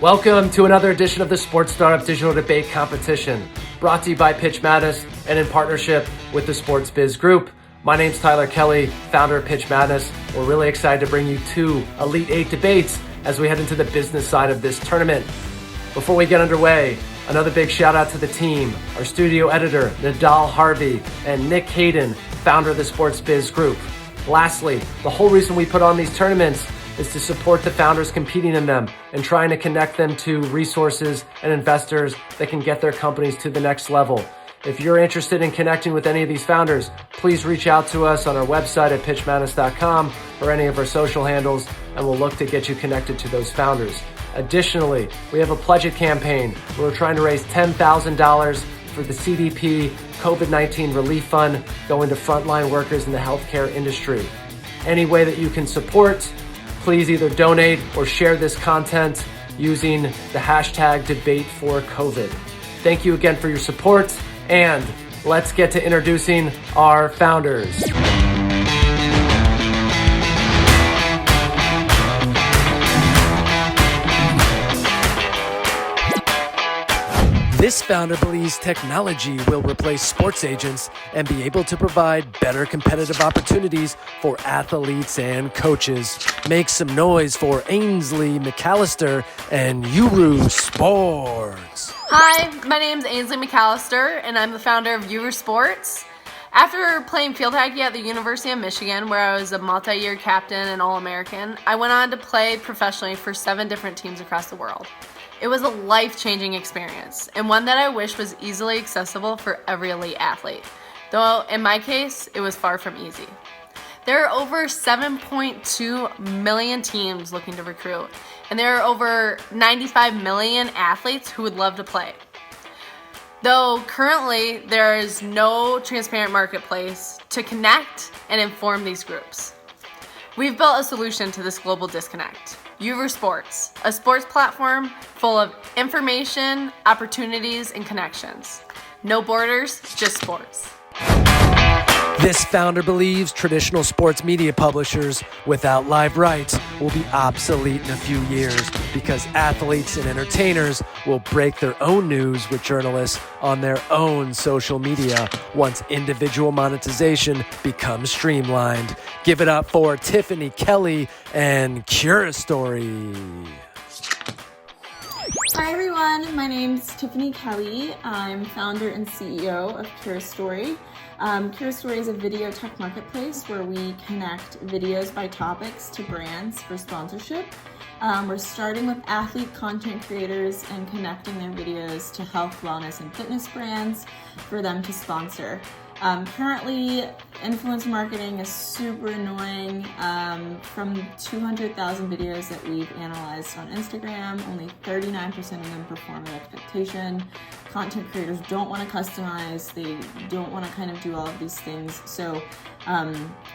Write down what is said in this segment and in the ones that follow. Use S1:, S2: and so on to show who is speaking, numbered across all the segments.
S1: Welcome to another edition of the Sports Startup Digital Debate Competition, brought to you by Pitch Madness and in partnership with the Sports Biz Group. My name's Tyler Kelly, founder of Pitch Madness. We're really excited to bring you two Elite Eight debates as we head into the business side of this tournament. Before we get underway, another big shout out to the team, our studio editor, Nadal Harvey, and Nick Hayden, founder of the Sports Biz Group. Lastly, the whole reason we put on these tournaments is to support the founders competing in them and trying to connect them to resources and investors that can get their companies to the next level. If you're interested in connecting with any of these founders, please reach out to us on our website at pitchmadness.com or any of our social handles, and we'll look to get you connected to those founders. Additionally, we have a Pledge It campaign where we're trying to raise $10,000 for the CDP COVID-19 Relief Fund going to frontline workers in the healthcare industry. Any way that you can support, please either donate or share this content using the hashtag #DebateForCovid. Thank you again for your support, and let's get to introducing our founders. This founder believes technology will replace sports agents and be able to provide better competitive opportunities for athletes and coaches. Make some noise for Ainsley McAllister and Uru Sports.
S2: Hi, my name's Ainsley McAllister, and I'm the founder of Uru Sports. After playing field hockey at the University of Michigan, where I was a multi-year captain and All-American, I went on to play professionally for 7 different teams across the world. It was a life-changing experience, and one that I wish was easily accessible for every elite athlete. Though, in my case, it was far from easy. There are over 7.2 million teams looking to recruit, and there are over 95 million athletes who would love to play. Though, currently, there is no transparent marketplace to connect and inform these groups. We've built a solution to this global disconnect. Uru Sports, a sports platform full of information, opportunities, and connections. No borders, just sports.
S1: This founder believes traditional sports media publishers without live rights will be obsolete in a few years because athletes and entertainers will break their own news with journalists on their own social media once individual monetization becomes streamlined. Give it up for Tiffany Kelly and Cura Story.
S3: Hi everyone, my name's Tiffany Kelly. I'm founder and CEO of Cura Story. Cura Story is a video tech marketplace where we connect videos by topics to brands for sponsorship. We're starting with athlete content creators and connecting their videos to health, wellness, and fitness brands for them to sponsor. Currently, influencer marketing is super annoying. From 200,000 videos that we've analyzed on Instagram, only 39% of them perform at expectation. Content creators don't want to customize, they don't want to kind of do all of these things. So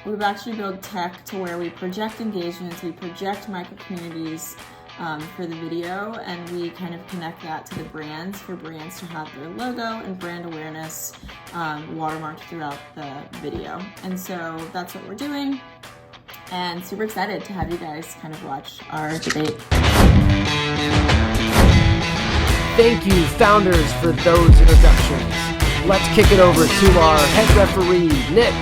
S3: we've actually built tech to where we project engagements, we project micro communities for the video, and we kind of connect that to the brands for brands to have their logo and brand awareness watermarked throughout the video. And so that's what we're doing, and super excited to have you guys kind of watch our debate.
S1: Thank you, founders, for those introductions. Let's kick it over to our head referee, Nick.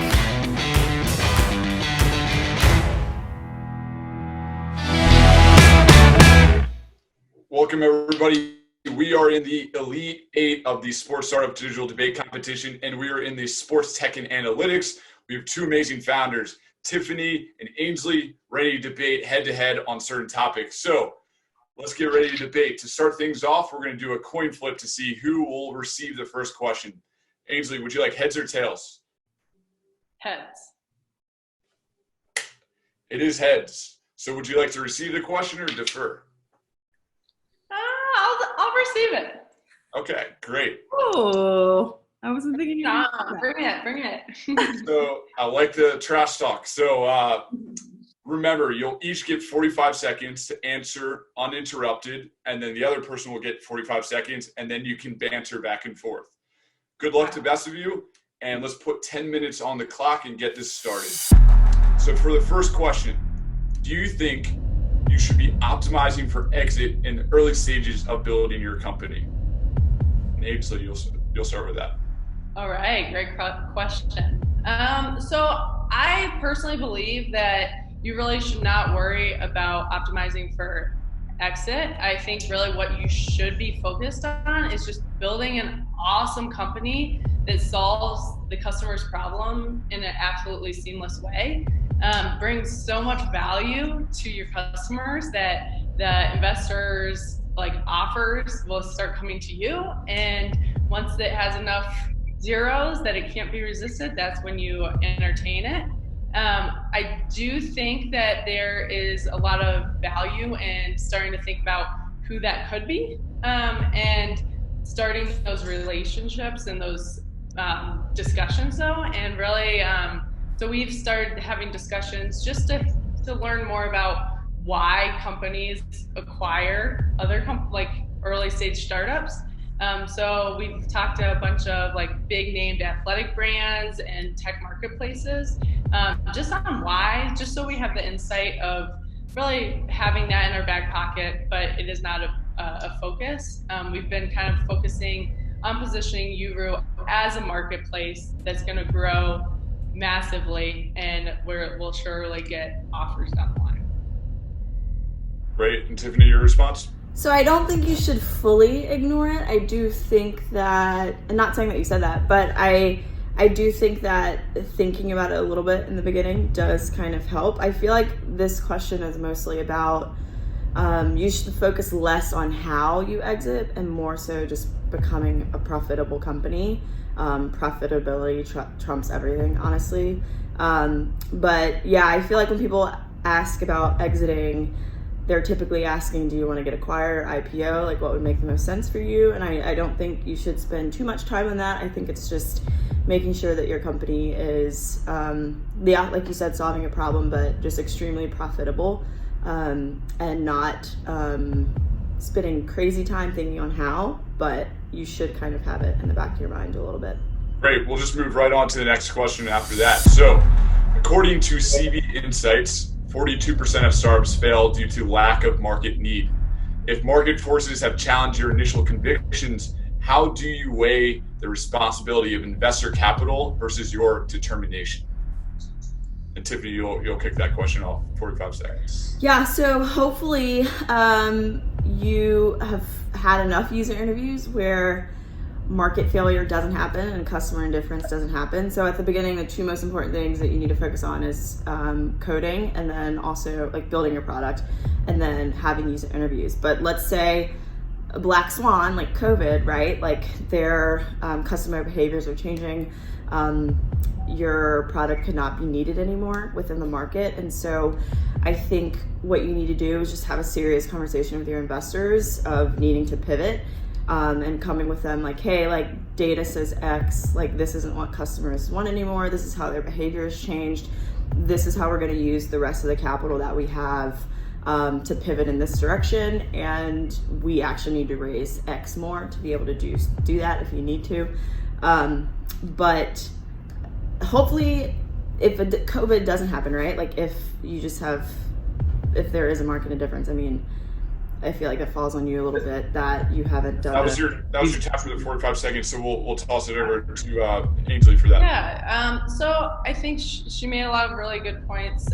S4: Welcome, everybody. We are in the Elite Eight of the Sports Startup Digital Debate Competition, and we are in the Sports Tech and Analytics. We have two amazing founders, Tiffany and Ainsley, ready to debate head-to-head on certain topics. So let's get ready to debate. To start things off, we're going to do a coin flip to see who will receive the first question. Ainsley, would you like heads or tails?
S2: Heads.
S4: It is heads. So would you like to receive the question or defer?
S2: I'll receive it.
S4: Okay, great.
S3: Oh, I wasn't thinking you
S2: Bring it.
S4: So I like the trash talk. So remember, you'll each get 45 seconds to answer uninterrupted, and then the other person will get 45 seconds, and then you can banter back and forth. Good luck to the best of you, and let's put 10 minutes on the clock and get this started. So for the first question, do you think you should be optimizing for exit in the early stages of building your company? And Ainsley, you'll start with that.
S2: All right, great question. So I personally believe that you really should not worry about optimizing for exit. I think really what you should be focused on is just building an awesome company that solves the customer's problem in an absolutely seamless way. Brings so much value to your customers that the investors offers will start coming to you. And once it has enough zeros that it can't be resisted, that's when you entertain it. I do think that there is a lot of value in starting to think about who that could be, and starting those relationships and those discussions though. And really, so we've started having discussions just to learn more about why companies acquire other early stage startups. So we've talked to a bunch of big named athletic brands and tech marketplaces, just on why, just so we have the insight of really having that in our back pocket, but it is not a focus. We've been kind of focusing on positioning Uru as a marketplace that's going to grow massively, and where we'll surely get offers down the line.
S4: Great. And Tiffany, your response?
S3: So I don't think you should fully ignore it. I do think that, and not saying that you said that, but I do think that thinking about it a little bit in the beginning does kind of help. I feel like this question is mostly about you should focus less on how you exit and more so just becoming a profitable company. Profitability trumps everything, honestly. But yeah, I feel like when people ask about exiting, they're typically asking, do you want to get acquired, IPO? What would make the most sense for you? And I don't think you should spend too much time on that. I think it's just making sure that your company is, like you said, solving a problem, but just extremely profitable, and not spending crazy time thinking on how, but you should kind of have it in the back of your mind a little bit.
S4: Great. We'll just move right on to the next question after that. So, according to CB Insights, 42% of startups fail due to lack of market need. If market forces have challenged your initial convictions, how do you weigh the responsibility of investor capital versus your determination? And Tiffany, you'll kick that question off. 45 seconds.
S3: Yeah, so hopefully you have had enough user interviews where market failure doesn't happen and customer indifference doesn't happen. So at the beginning, the two most important things that you need to focus on is coding, and then also building your product, and then having user interviews. But let's say a black swan like COVID, right? Their customer behaviors are changing. Your product could not be needed anymore within the market. And so I think what you need to do is just have a serious conversation with your investors of needing to pivot. And coming with them hey, data says X, this isn't what customers want anymore. This is how their behavior has changed. This is how we're going to use the rest of the capital that we have to pivot in this direction. And we actually need to raise X more to be able to do that if you need to. But hopefully if COVID doesn't happen, right? If there is a market difference, I feel like it falls on you a little bit that you haven't done.
S4: That was your tap for the 45 seconds. So we'll toss it over to Ainsley for that.
S2: Yeah. So I think she made a lot of really good points.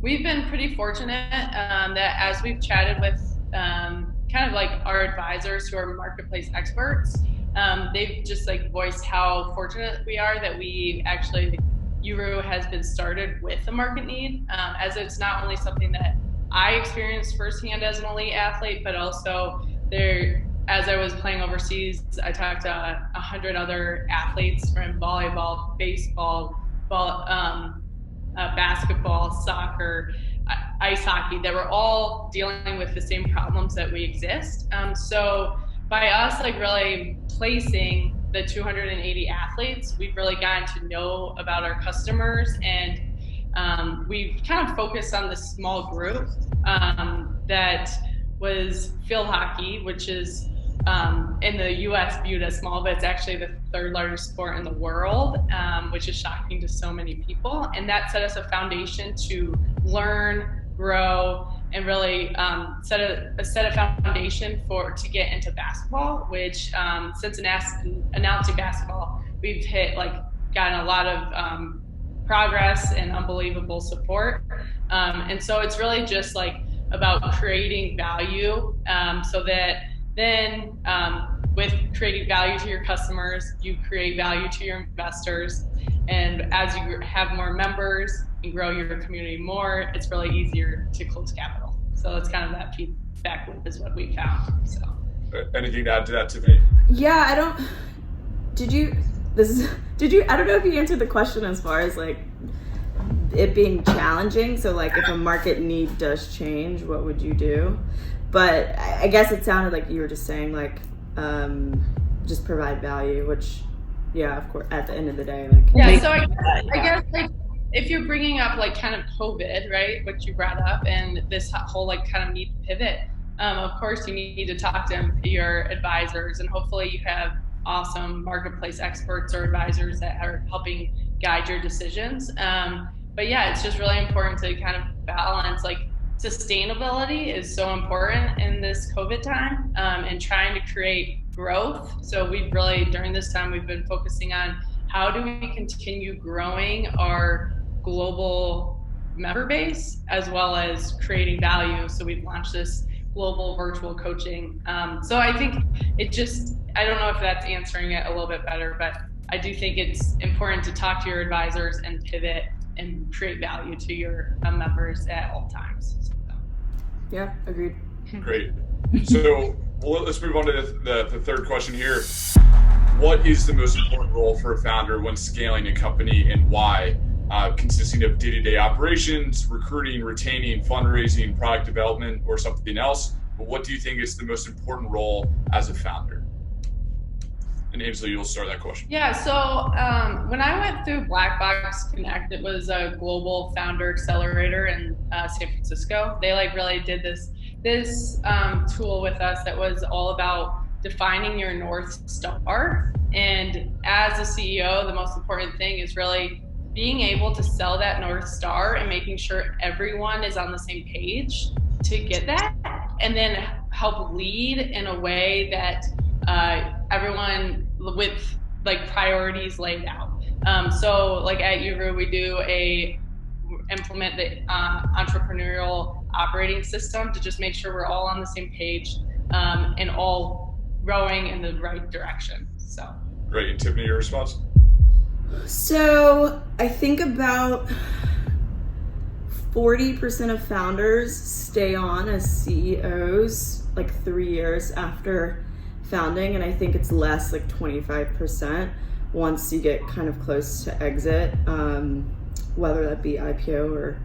S2: We've been pretty fortunate that as we've chatted with our advisors who are marketplace experts, they've just voiced how fortunate we are that we actually, Uru has been started with a market need, as it's not only something that I experienced firsthand as an elite athlete, but also as I was playing overseas, I talked to 100 other athletes from volleyball, baseball, basketball, soccer, ice hockey, that were all dealing with the same problems that we exist. So by us really placing the 280 athletes, we've really gotten to know about our customers, and we've kind of focused on this small group that was field hockey, which is in the US viewed as small, but it's actually the third largest sport in the world, which is shocking to so many people. And that set us a foundation to learn
S5: grow and really set a foundation to get into basketball, which since announcing basketball, we've gotten a lot of progress and unbelievable support. And so it's really just about creating value so that then with creating value to your customers, you create value to your investors. And as you have more members and grow your community more, it's really easier to close capital. So it's kind of that feedback loop is what we found. So,
S4: anything to add to that, Tiffany?
S3: Yeah, I don't know if you answered the question as far as it being challenging. So if a market need does change, what would you do? But I guess it sounded like you were just saying just provide value, which of course at the end of the day
S5: so I guess if you're bringing up kind of COVID, right, what you brought up, and this whole kind of need to pivot, of course you need to talk to your advisors, and hopefully you have awesome marketplace experts or advisors that are helping guide your decisions. But it's just really important to kind of balance sustainability is so important in this COVID time, and trying to create growth. So we've really, during this time, we've been focusing on how do we continue growing our global member base as well as creating value. So we've launched this global virtual coaching. So I think I don't know if that's answering it a little bit better, but I do think it's important to talk to your advisors and pivot and create value to your members at all times. So.
S3: Yeah, agreed.
S4: Great. So let's move on to the third question here. What is the most important role for a founder when scaling a company, and why? Consisting of day-to-day operations, recruiting, retaining, fundraising, product development, or something else. But what do you think is the most important role as a founder? And Ainsley, you'll start that question.
S5: Yeah, so when I went through Black Box Connect, it was a global founder accelerator in San Francisco. They really did this tool with us that was all about defining your North Star. And as a CEO, the most important thing is really being able to sell that North Star and making sure everyone is on the same page to get that, and then help lead in a way that everyone with priorities laid out. So at Uru, we implement the entrepreneurial operating system to just make sure we're all on the same page and all rowing in the right direction. So
S4: great. And Tiffany, your response?
S3: So I think about 40% of founders stay on as CEOs 3 years after founding, and I think it's less 25% once you get kind of close to exit, whether that be IPO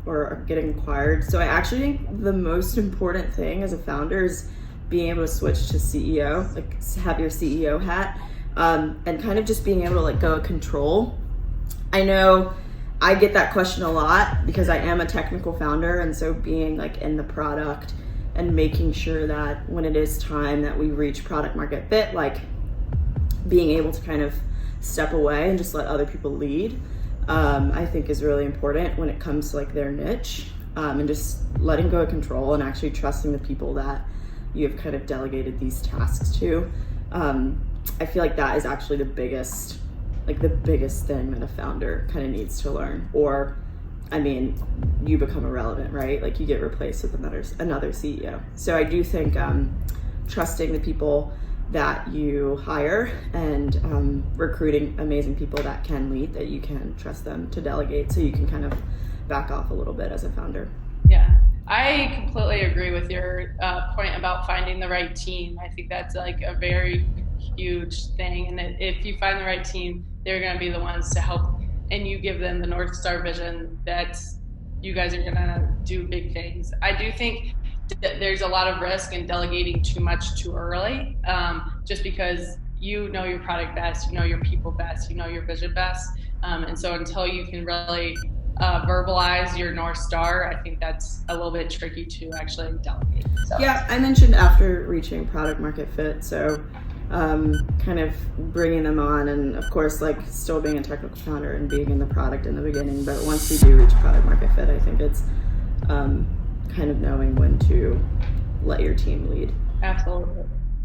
S3: or getting acquired. So I actually think the most important thing as a founder is being able to switch to CEO, have your CEO hat, and kind of just being able to let go of control. I know I get that question a lot because I am a technical founder, and so being in the product and making sure that when it is time that we reach product market fit, being able to kind of step away and just let other people lead, I think is really important when it comes to their niche, and just letting go of control and actually trusting the people that you have kind of delegated these tasks to. I feel that is actually the biggest thing that a founder kind of needs to learn, or you become irrelevant, right? You get replaced with another CEO. So I do think trusting the people that you hire and recruiting amazing people that can lead, that you can trust them to delegate, so you can kind of back off a little bit as a founder.
S5: Yeah, I completely agree with your point about finding the right team. I think that's a very huge thing. And if you find the right team, they're going to be the ones to help, and you give them the North Star vision that you guys are going to do big things. I do think there's a lot of risk in delegating too much too early, just because you know your product best, you know your people best, you know your vision best. And so until you can really verbalize your North Star, I think that's a little bit tricky to actually delegate. So.
S3: Yeah, I mentioned after reaching product market fit, so kind of bringing them on, and of course still being a technical founder and being in the product in the beginning, but once we do reach product market fit, I think it's kind of knowing when to let your team lead.
S5: Absolutely.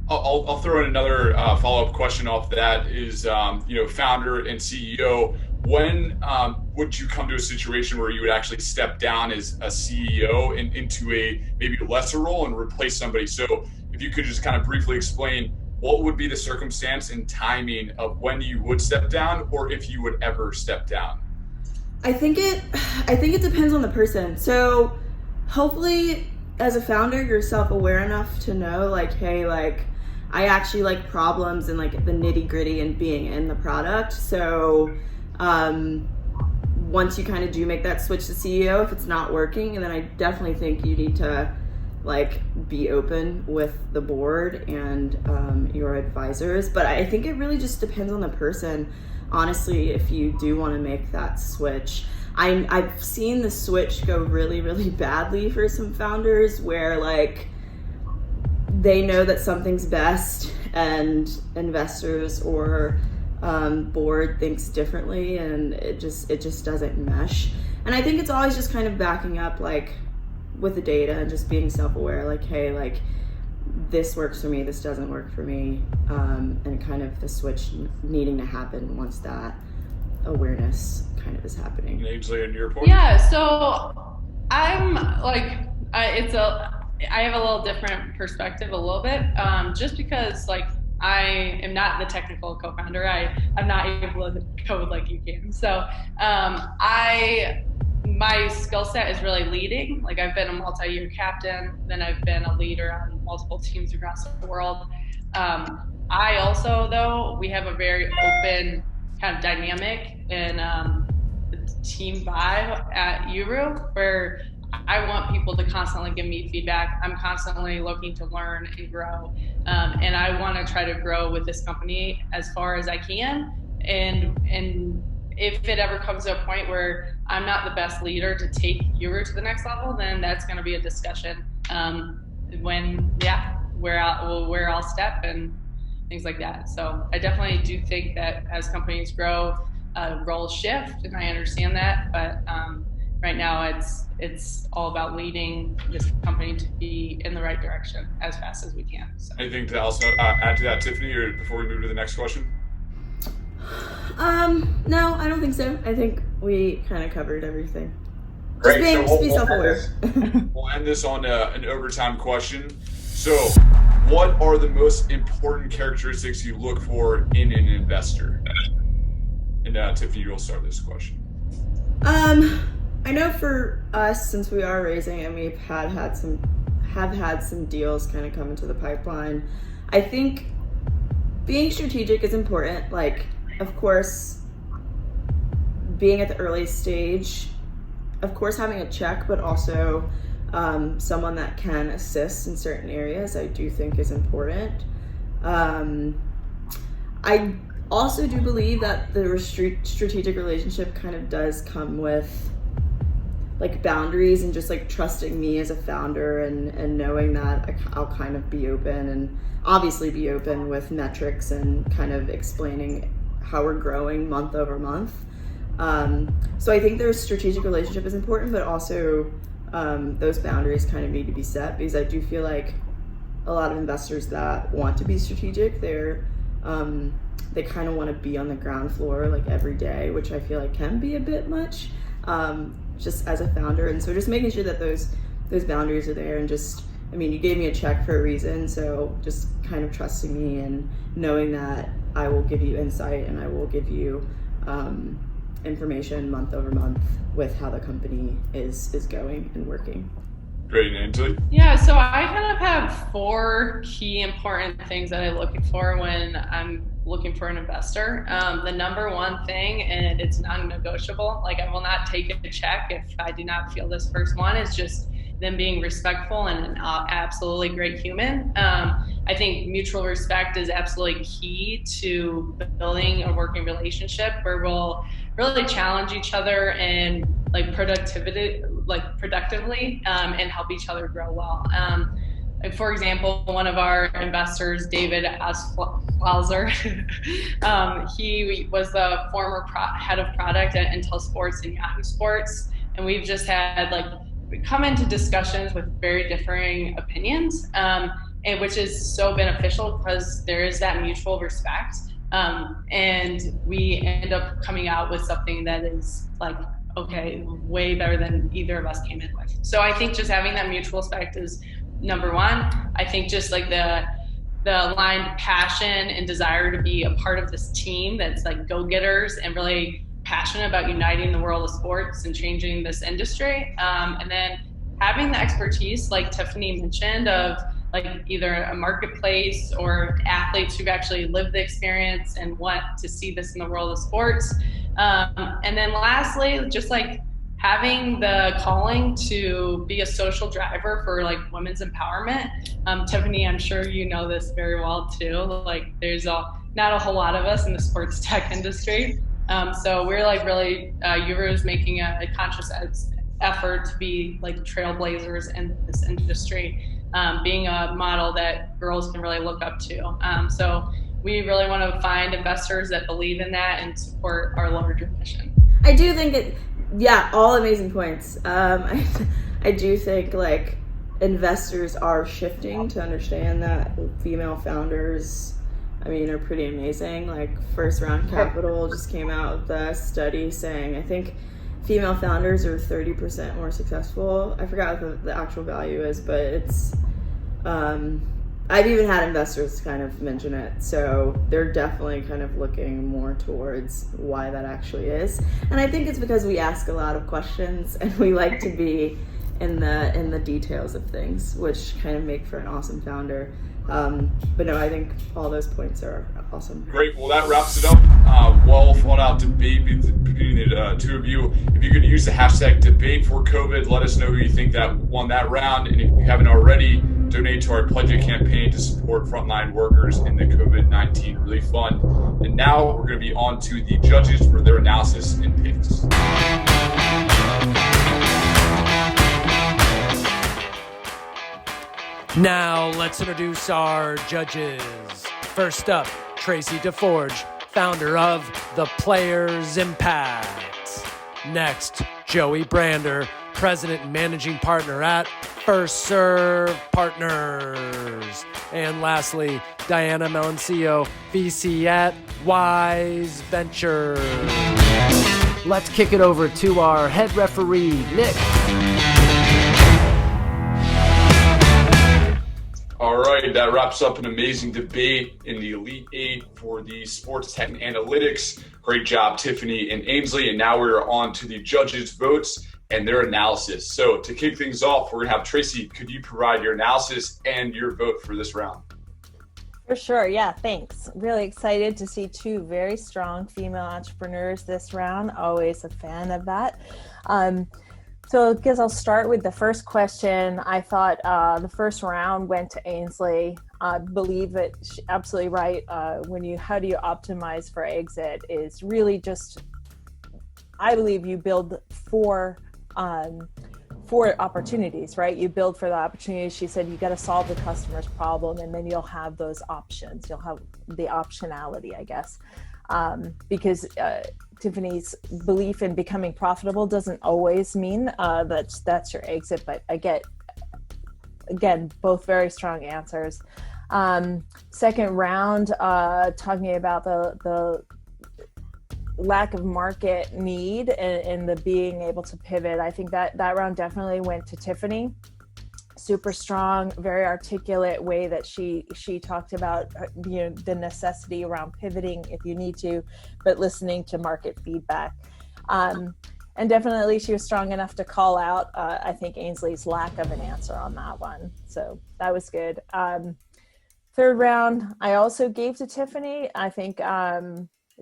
S4: I'll throw in another follow-up question off that is, founder and CEO, when would you come to a situation where you would actually step down as a CEO and into a maybe lesser role and replace somebody? So if you could just kind of briefly explain what would be the circumstance and timing of when you would step down, or if you would ever step down?
S3: I think it depends on the person. So hopefully as a founder, you're self-aware enough to know like, hey, like I actually like problems and like the nitty gritty and being in the product. So once you kind of do make that switch to CEO, if it's not working, and then I definitely think you need to like be open with the board and your advisors. But I think it really just depends on the person. Honestly, if you do want to make that switch, I've seen the switch go really, really badly for some founders where like they know that something's best and investors or board thinks differently, and it just doesn't mesh. And I think it's always just kind of backing up like with the data and just being self-aware, like, hey, like this works for me, this doesn't work for me, and kind of the switch needing to happen once that awareness kind of is happening.
S4: Ainsley, on your point?
S5: Yeah, so I'm like, I have a little different perspective a little bit, just because like I am not the technical co-founder. I'm not able to code like you can. So my skill set is really leading. Like I've been a multi-year captain, then I've been a leader on multiple teams across the world. I also, though, we have a very open kind of dynamic and team vibe at Uru, where I want people to constantly give me feedback. I'm constantly looking to learn and grow. And I want to try to grow with this company as far as I can. And if it ever comes to a point where I'm not the best leader to take Uru to the next level, then that's going to be a discussion where I'll step and things like that. So I definitely do think that as companies grow, roles shift, and I understand that. But right now, it's all about leading this company to be in the right direction as fast as we can. So.
S4: Anything to also add to that, Tiffany, or before we move to the next question?
S3: No, I don't think so. I think we kind of covered everything.
S4: Great.
S3: Just be self-aware.
S4: We'll end this on an overtime question. So, what are the most important characteristics you look for in an investor? And Tiffany, you'll start this question.
S3: I know for us, since we are raising and we've had some deals kind of come into the pipeline, I think being strategic is important. Like, of course, being at the early stage, of course, having a check, but also someone that can assist in certain areas, I do think is important. I also do believe that the strategic relationship kind of does come with like boundaries and just like trusting me as a founder and knowing that I'll kind of be open and obviously be open with metrics and kind of explaining how we're growing month over month. So I think their strategic relationship is important, but also those boundaries kind of need to be set, because I do feel like a lot of investors that want to be strategic, they kind of want to be on the ground floor like every day, which I feel like can be a bit much just as a founder. And so just making sure that those boundaries are there, and just, I mean, you gave me a check for a reason, so just kind of trusting me and knowing that I will give you insight and I will give you information month over month with how the company is going and working.
S4: Great, Angela.
S5: Yeah, so I kind of have 4 key important things that I look for when I'm looking for an investor. The number one thing, and it's non-negotiable, like I will not take a check if I do not feel this first one, is just them being respectful and an absolutely great human. I think mutual respect is absolutely key to building a working relationship where we'll really challenge each other and productively and help each other grow well. For example, one of our investors, David Asfalzer, he was the former head of product at Intel Sports and Yahoo Sports, and we've just had come into discussions with very differing opinions, and which is so beneficial because there is that mutual respect. And we end up coming out with something that is like, okay, way better than either of us came in with. So I think just having that mutual respect is number one. I think just like the aligned passion and desire to be a part of this team that's like go-getters and really passionate about uniting the world of sports and changing this industry. And then having the expertise, like Tiffany mentioned, of like either a marketplace or athletes who've actually lived the experience and want to see this in the world of sports. And then lastly, just like having the calling to be a social driver for like women's empowerment. Tiffany, I'm sure you know this very well too. Like there's not a whole lot of us in the sports tech industry. So we're like really, Euro is making a conscious effort to be like trailblazers in this industry, being a model that girls can really look up to. So we really want to find investors that believe in that and support our larger mission.
S3: I do think all amazing points. I do think like investors are shifting to understand that female founders, are pretty amazing. Like First Round Capital just came out with a study saying, I think female founders are 30% more successful. I forgot what the actual value is, but it's, I've even had investors kind of mention it. So they're definitely kind of looking more towards why that actually is. And I think it's because we ask a lot of questions and we like to be in the details of things, which kind of make for an awesome founder. But no, I think all those points are awesome.
S4: Great. Well, that wraps it up. Well thought out debate between the two of you. If you could use the hashtag debate for COVID, let us know who you think that won that round. And if you haven't already, donate to our Pledge It campaign to support frontline workers in the COVID-19 relief fund. And now we're going to be on to the judges for their analysis and picks.
S1: Now let's introduce our judges. First up, Tracy DeForge, founder of The Players Impact. Next, Joey Brander, president and managing partner at First Serve Partners. And lastly, Diana Melancio, VC at Wise Ventures. Let's kick it over to our head referee, Nick.
S4: All right, that wraps up an amazing debate in the Elite Eight for the Sports Tech and Analytics. Great job, Tiffany and Ainsley. And now we're on to the judges' votes and their analysis. So to kick things off, we're going to have Tracy. Could you provide your analysis and your vote for this round?
S6: For sure. Yeah, thanks. Really excited to see two very strong female entrepreneurs this round. Always a fan of that. So I guess I'll start with the first question. I thought the first round went to Ainsley. I believe that she's absolutely right. How do you optimize for exit is really just, I believe you build for opportunities, right? You build for the opportunities. She said you got to solve the customer's problem, and then you'll have those options. You'll have the optionality, I guess, because Tiffany's belief in becoming profitable doesn't always mean that's your exit. But I get, again, both very strong answers. Second round, talking about the lack of market need and the being able to pivot. I think that round definitely went to Tiffany. Super strong, very articulate way that she talked about the necessity around pivoting if you need to, but listening to market feedback. And definitely she was strong enough to call out, I think, Ainsley's lack of an answer on that one. So that was good. Third round, I also gave to Tiffany. I think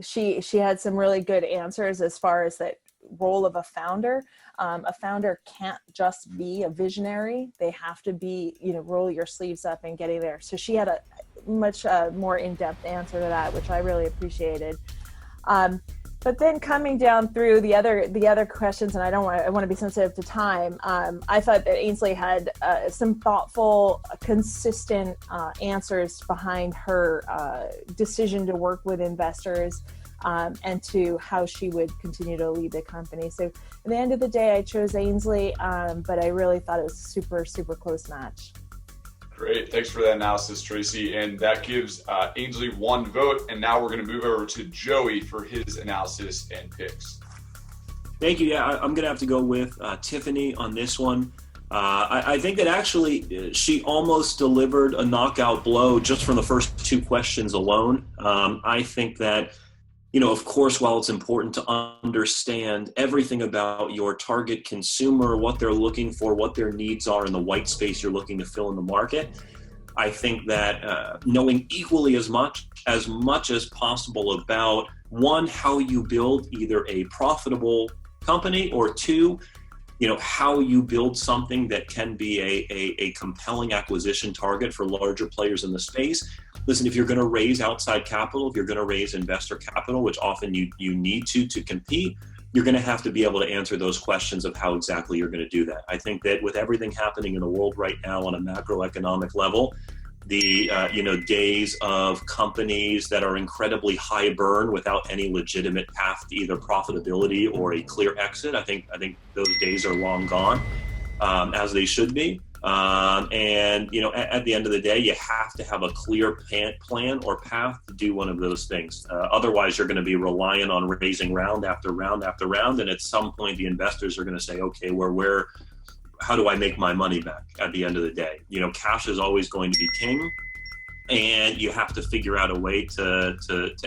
S6: she had some really good answers as far as that role of a founder. A founder can't just be a visionary. They have to be, roll your sleeves up and getting there. So she had a much more in-depth answer to that, which I really appreciated. But then coming down through the other questions, and I want to be sensitive to time. I thought that Ainsley had some thoughtful, consistent answers behind her decision to work with investors. and to how she would continue to lead the company. So at the end of the day, I chose Ainsley, but I really thought it was a super, super close match.
S4: Great. Thanks for that analysis, Tracy. And that gives Ainsley 1 vote. And now we're going to move over to Joey for his analysis and picks.
S7: Thank you. Yeah, I'm going to have to go with Tiffany on this one. I think that actually she almost delivered a knockout blow just from the first 2 questions alone. I think that, of course, while it's important to understand everything about your target consumer, what they're looking for, what their needs are, and the white space you're looking to fill in the market, I think that knowing equally as much as possible about, 1, how you build either a profitable company, or 2, how you build something that can be a compelling acquisition target for larger players in the space. Listen, if you're going to raise outside capital, if you're going to raise investor capital, which often you need to compete, you're going to have to be able to answer those questions of how exactly you're going to do that. I think that with everything happening in the world right now on a macroeconomic level, the days of companies that are incredibly high burn without any legitimate path to either profitability or a clear exit, I think those days are long gone, as they should be. At the end of the day, you have to have a clear plan or path to do one of those things. Otherwise, you're going to be reliant on raising round after round after round, and at some point, the investors are going to say, "Okay, how do I make my money back at the end of the day?" Cash is always going to be king, and you have to figure out a way to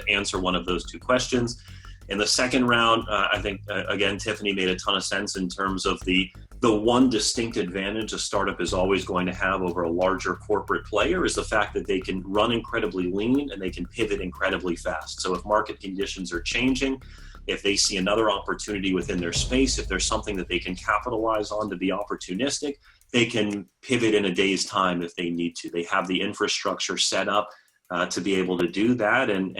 S7: answer one of those 2 questions. In the second round, I think, again, Tiffany made a ton of sense in terms of the one distinct advantage a startup is always going to have over a larger corporate player is the fact that they can run incredibly lean and they can pivot incredibly fast. So if market conditions are changing, if they see another opportunity within their space, if there's something that they can capitalize on to be opportunistic, they can pivot in a day's time if they need to. They have the infrastructure set up to be able to do that and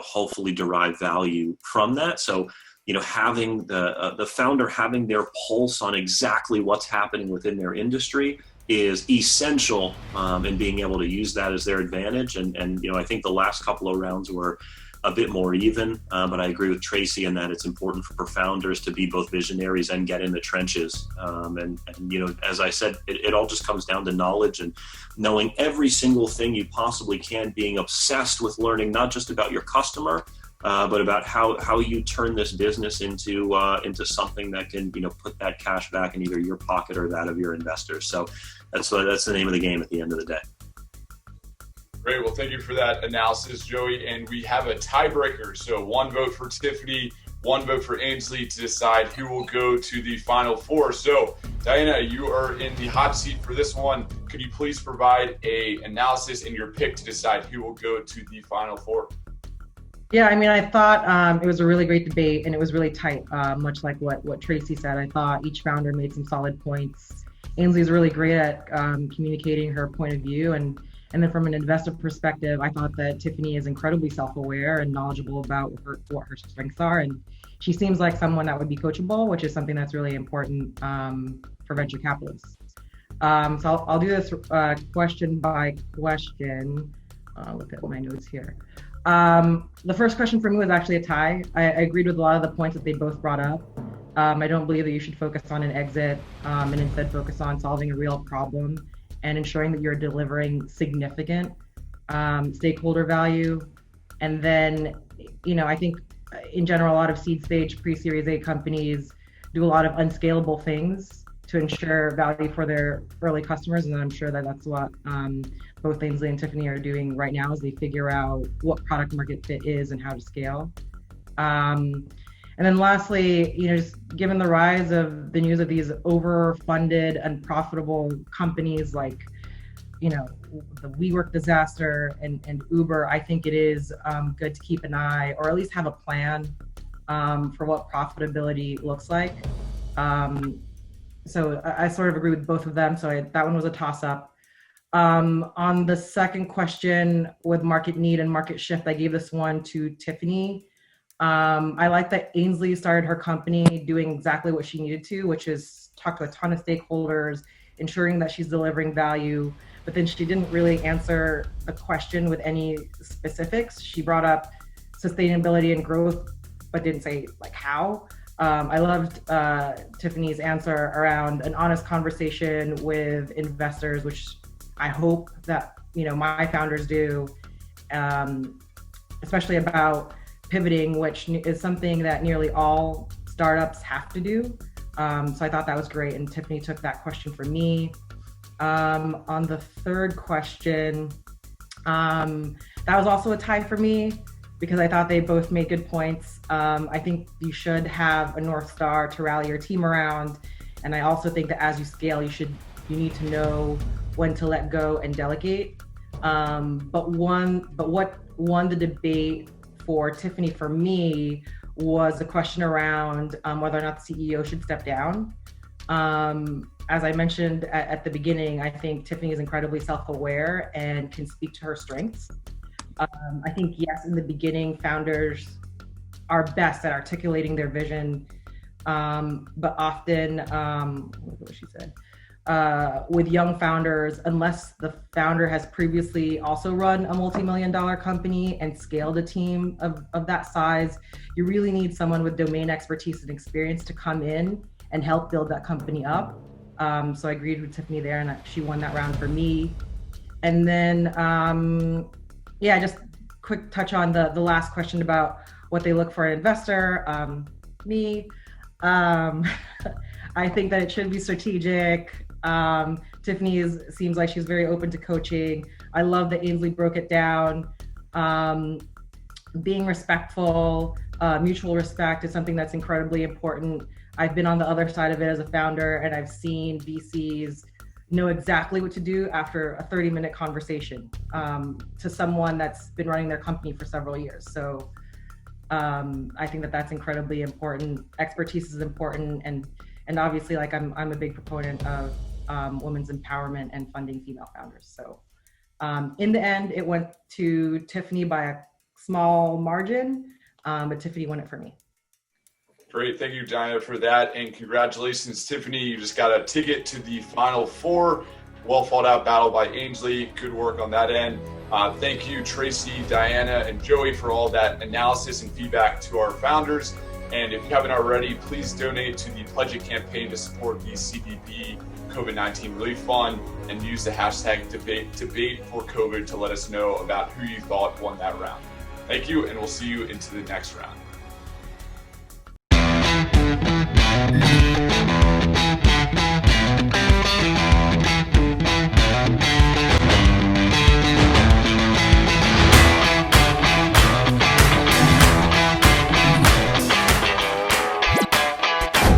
S7: hopefully derive value from that. So, having the founder having their pulse on exactly what's happening within their industry is essential in being able to use that as their advantage. And I think the last couple of rounds were a bit more even, but I agree with Tracy in that it's important for founders to be both visionaries and get in the trenches. As I said, it all just comes down to knowledge and knowing every single thing you possibly can, being obsessed with learning not just about your customer, but about how you turn this business into something that can put that cash back in either your pocket or that of your investors. So that's the name of the game at the end of the day.
S4: Great. Well, thank you for that analysis, Joey. And we have a tiebreaker. So 1 vote for Tiffany, 1 vote for Ainsley to decide who will go to the Final Four. So, Diana, you are in the hot seat for this one. Could you please provide an analysis and your pick to decide who will go to the Final Four?
S8: Yeah, I thought it was a really great debate and it was really tight, much like what Tracy said. I thought each founder made some solid points. Ainsley's really great at communicating her point of view. And then from an investor perspective, I thought that Tiffany is incredibly self-aware and knowledgeable about what her strengths are. And she seems like someone that would be coachable, which is something that's really important for venture capitalists. So I'll do this question by question. Look at my notes here. The first question for me was actually a tie. I agreed with a lot of the points that they both brought up. I don't believe that you should focus on an exit and instead focus on solving a real problem and ensuring that you're delivering significant stakeholder value. And then, I think in general, a lot of seed stage pre-Series A companies do a lot of unscalable things to ensure value for their early customers. And I'm sure that that's what both Ainsley and Tiffany are doing right now as they figure out what product market fit is and how to scale. And then lastly, just given the rise of the news of these overfunded, unprofitable companies like, the WeWork disaster and Uber, I think it is good to keep an eye or at least have a plan for what profitability looks like. So I sort of agree with both of them. So that one was a toss-up. On the second question with market need and market shift, I gave this one to Tiffany. I like that Ainsley started her company doing exactly what she needed to, which is talk to a ton of stakeholders, ensuring that she's delivering value, but then she didn't really answer a question with any specifics. She brought up sustainability and growth, but didn't say like how. I loved Tiffany's answer around an honest conversation with investors, which I hope that my founders do, especially about pivoting, which is something that nearly all startups have to do. So I thought that was great, and Tiffany took that question for me. On the third question, that was also a tie for me because I thought they both made good points. I think you should have a North Star to rally your team around. And I also think that as you scale, you need to know when to let go and delegate. But what won the debate for Tiffany for me was the question around whether or not the CEO should step down. As I mentioned at the beginning, I think Tiffany is incredibly self-aware and can speak to her strengths. I think, yes, in the beginning, founders are best at articulating their vision, but often, what she said, with young founders, unless the founder has previously also run a multi-million-dollar company and scaled a team of that size, you really need someone with domain expertise and experience to come in and help build that company up. So I agreed with Tiffany there, and she won that round for me. And then, just quick touch on the last question about what they look for an investor. Me, I think that it should be strategic. Tiffany seems like she's very open to coaching. I love that Ainsley broke it down. Being respectful, mutual respect is something that's incredibly important. I've been on the other side of it as a founder, and I've seen VCs know exactly what to do after a 30-minute conversation to someone that's been running their company for several years. So I think that that's incredibly important. Expertise is important, and obviously, like I'm a big proponent of women's empowerment and funding female founders. So in the end, it went to Tiffany by a small margin, but Tiffany won it for me.
S4: Great. Thank you, Diana, for that. And congratulations, Tiffany. You just got a ticket to the Final Four. Well fought out battle by Ainsley. Good work on that end. Thank you, Tracy, Diana, and Joey for all that analysis and feedback to our founders. And if you haven't already, please donate to the Pledge It campaign to support the CBP COVID-19 Relief Fund and use the hashtag debate for COVID to let us know about who you thought won that round. Thank you, and we'll see you into the next round.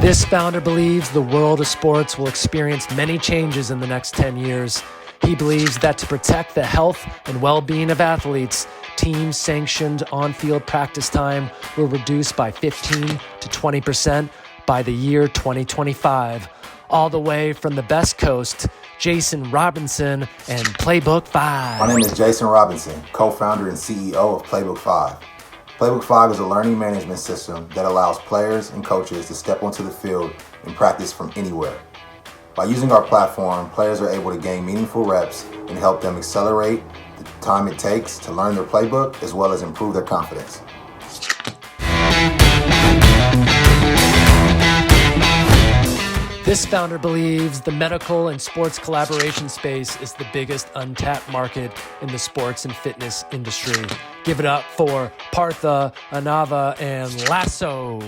S1: This founder believes the world of sports will experience many changes in the next 10 years. He believes that to protect the health and well-being of athletes, team-sanctioned on-field practice time will reduce by 15 to 20% by the year 2025. All the way from the best coast, Jason Robinson and Playbook 5.
S9: My name is Jason Robinson, co-founder and CEO of Playbook 5. Playbook 5 is a learning management system that allows players and coaches to step onto the field and practice from anywhere. By using our platform, players are able to gain meaningful reps and help them accelerate the time it takes to learn their playbook as well as improve their confidence.
S1: This founder believes the medical and sports collaboration space is the biggest untapped market in the sports and fitness industry. Give it up for Partha, Anava, and Lasso.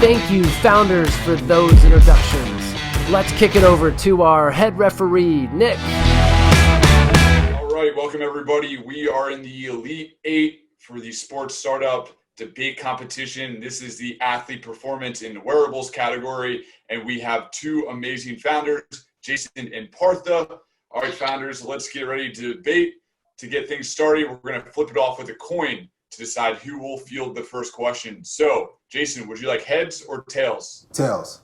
S1: Thank you, founders, for those introductions. Let's kick it over to our head referee, Nick.
S4: All right, welcome everybody. We are in the Elite 8 for the Sports Startup Debate Competition. This is the athlete performance in wearables category, and we have two amazing founders, Jason and Partha. All right, founders, let's get ready to debate. To get things started, we're going to flip it off with a coin to decide who will field the first question. So, Jason, would you like heads or tails?
S9: Tails.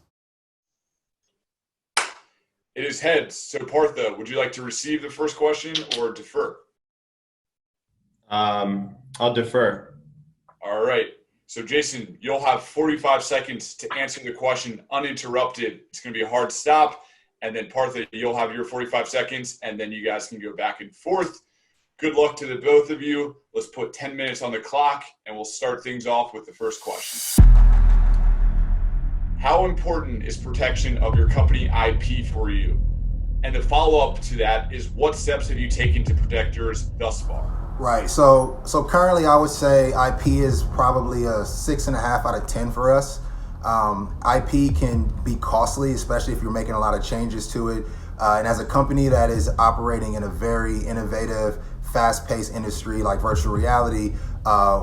S4: It is heads. So, Partha, would you like to receive the first question or defer?
S10: I'll defer.
S4: All right. So, Jason, you'll have 45 seconds to answer the question uninterrupted. It's going to be a hard stop. And then, Partha, you'll have your 45 seconds, and then you guys can go back and forth. Good luck to the both of you. Let's put 10 minutes on the clock, and we'll start things off with the first question. How important is protection of your company IP for you? And the follow-up to that is, what steps have you taken to protect yours thus far?
S9: Right. So currently, I would say IP is probably a 6.5 out of 10 for us. IP can be costly, especially if you're making a lot of changes to it. And as a company that is operating in a very innovative, fast-paced industry like virtual reality,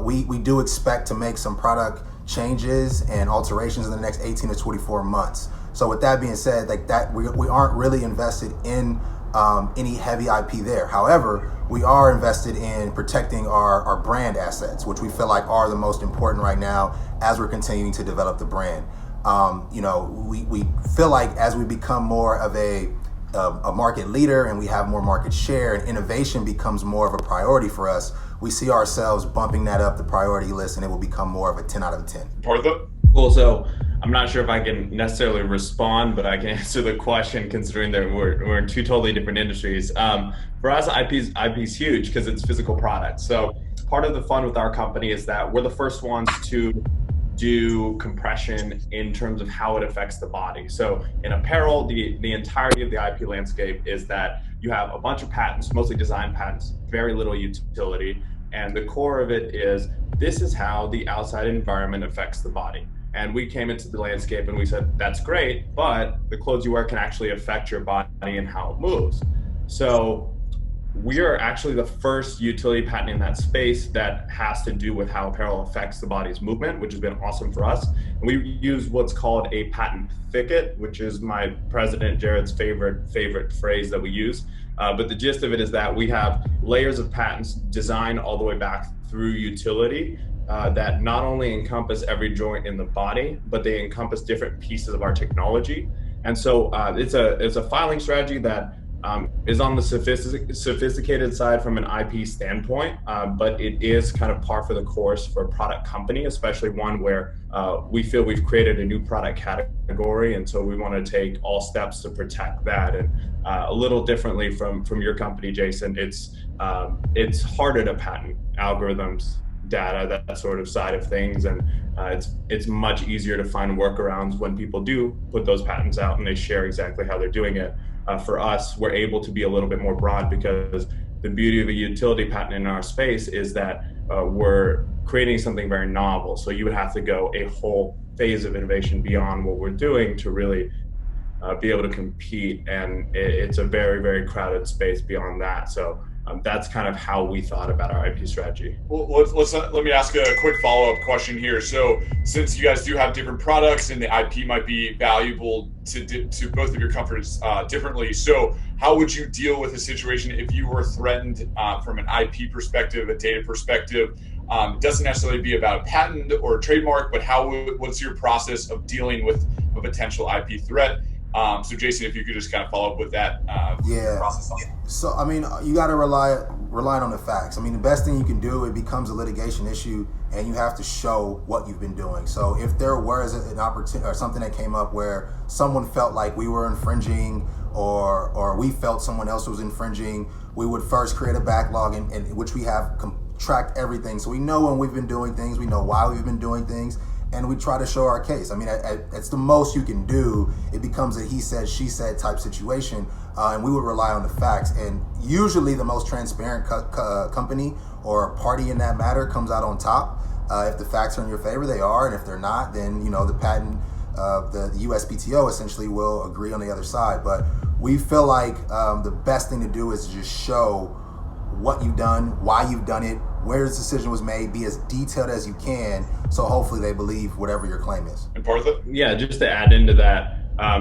S9: we do expect to make some product changes and alterations in the next 18 to 24 months. So with that being said, like that, we aren't really invested in any heavy IP there. However, we are invested in protecting our brand assets, which we feel like are the most important right now as we're continuing to develop the brand. We feel like as we become more of a market leader and we have more market share and innovation becomes more of a priority for us, we see ourselves bumping that up the priority list, and it will become more of a 10 out of 10.
S4: Partha?
S10: Cool. So I'm not sure if I can necessarily respond, but I can answer the question considering that we're in two totally different industries. For us, IP is huge because it's physical products. So part of the fun with our company is that we're the first ones to do compression in terms of how it affects the body. So in apparel, the entirety of the IP landscape is that you have a bunch of patents, mostly design patents, very little utility. And the core of it is, this is how the outside environment affects the body. And we came into the landscape and we said, that's great, but the clothes you wear can actually affect your body and how it moves. So we are actually the first utility patent in that space that has to do with how apparel affects the body's movement, which has been awesome for us. And we use what's called a patent thicket, which is my president Jared's favorite phrase that we use. But the gist of it is that we have layers of patents designed all the way back through utility that not only encompass every joint in the body, but they encompass different pieces of our technology. And so it's a filing strategy that is on the sophisticated side from an IP standpoint, but it is kind of par for the course for a product company, especially one where we feel we've created a new product category, and so we want to take all steps to protect that. And a little differently from your company, Jason, it's harder to patent algorithms, data, that sort of side of things, and it's much easier to find workarounds when people do put those patents out and they share exactly how they're doing it. For us, we're able to be a little bit more broad because the beauty of a utility patent in our space is that we're creating something very novel. So you would have to go a whole phase of innovation beyond what we're doing to really be able to compete. And it's a very, very crowded space beyond that. So that's kind of how we thought about our IP strategy.
S4: Well, let me ask a quick follow-up question here. So since you guys do have different products and the IP might be valuable to both of your companies differently, so how would you deal with a situation if you were threatened from an IP perspective, a data perspective? It doesn't necessarily be about a patent or a trademark, but what's your process of dealing with a potential IP threat? So Jason, if you could just kind of follow up with that process.
S9: So, I mean, you got to rely on the facts. I mean, the best thing you can do, it becomes a litigation issue and you have to show what you've been doing. So if there was an opportunity or something that came up where someone felt like we were infringing or we felt someone else was infringing, we would first create a backlog in which we have tracked everything. So we know when we've been doing things, we know why we've been doing things, and we try to show our case. I mean, it's the most you can do. It becomes a he said, she said type situation, and we would rely on the facts. And usually the most transparent company or party in that matter comes out on top. If the facts are in your favor, they are, and if they're not, then the patent, the USPTO essentially will agree on the other side. But we feel like the best thing to do is just show what you've done, why you've done it, where this decision was made, be as detailed as you can, so hopefully they believe whatever your claim is.
S4: And Partha?
S10: Yeah, just to add into that,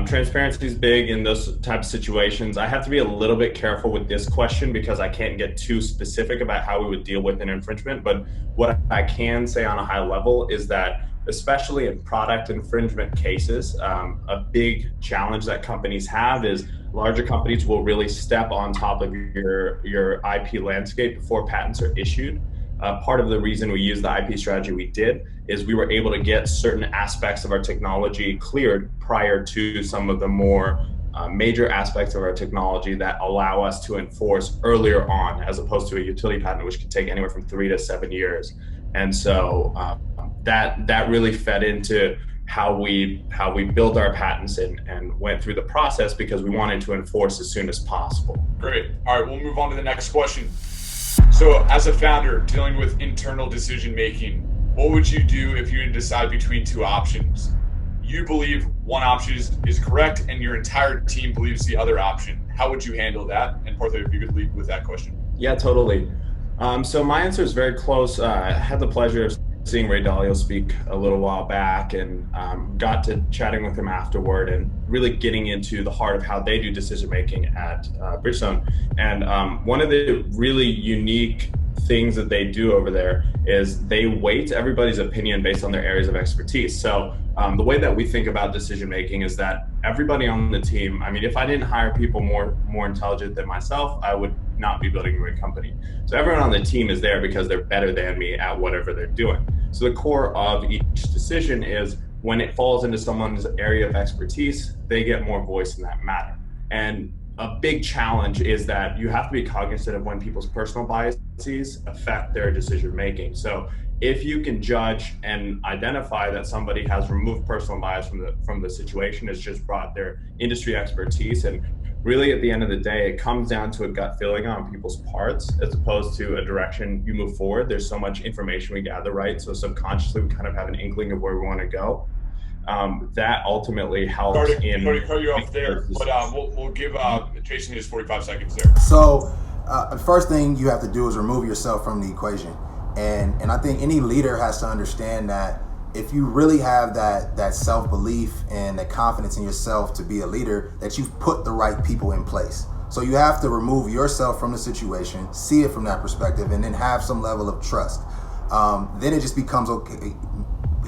S10: transparency is big in those types of situations. I have to be a little bit careful with this question because I can't get too specific about how we would deal with an infringement. But what I can say on a high level is that, especially in product infringement cases, a big challenge that companies have is larger companies will really step on top of your IP landscape before patents are issued. Part of the reason we used the IP strategy we did is we were able to get certain aspects of our technology cleared prior to some of the more major aspects of our technology that allow us to enforce earlier on, as opposed to a utility patent, which could take anywhere from 3 to 7 years. And so that really fed into how we built our patents and went through the process because we wanted to enforce as soon as possible.
S4: Great. All right, we'll move on to the next question. So as a founder dealing with internal decision making, what would you do if you had to decide between two options? You believe one option is correct and your entire team believes the other option. How would you handle that? And Partha, if you could lead with that question.
S10: Yeah, totally. So my answer is very close. I had the pleasure of seeing Ray Dalio speak a little while back and got to chatting with him afterward and really getting into the heart of how they do decision making at Bridgestone. And one of the really unique things that they do over there is they weight everybody's opinion based on their areas of expertise. So the way that we think about decision making is that everybody on the team, I mean, if I didn't hire people more intelligent than myself, I would not be building a great company. So everyone on the team is there because they're better than me at whatever they're doing. So the core of each decision is when it falls into someone's area of expertise, they get more voice in that matter. And a big challenge is that you have to be cognizant of when people's personal biases affect their decision making. So if you can judge and identify that somebody has removed personal bias from the situation, has just brought their industry expertise, and really at the end of the day, it comes down to a gut feeling on people's parts as opposed to a direction you move forward. There's so much information we gather, right? So subconsciously, we kind of have an inkling of where we want to go. That ultimately helps.
S4: Sorry to cut you off there, but we'll give Jason his 45 seconds there.
S9: So the first thing you have to do is remove yourself from the equation. And I think any leader has to understand that if you really have that self-belief and that confidence in yourself to be a leader, that you've put the right people in place. So you have to remove yourself from the situation, see it from that perspective, and then have some level of trust. Then it just becomes, okay,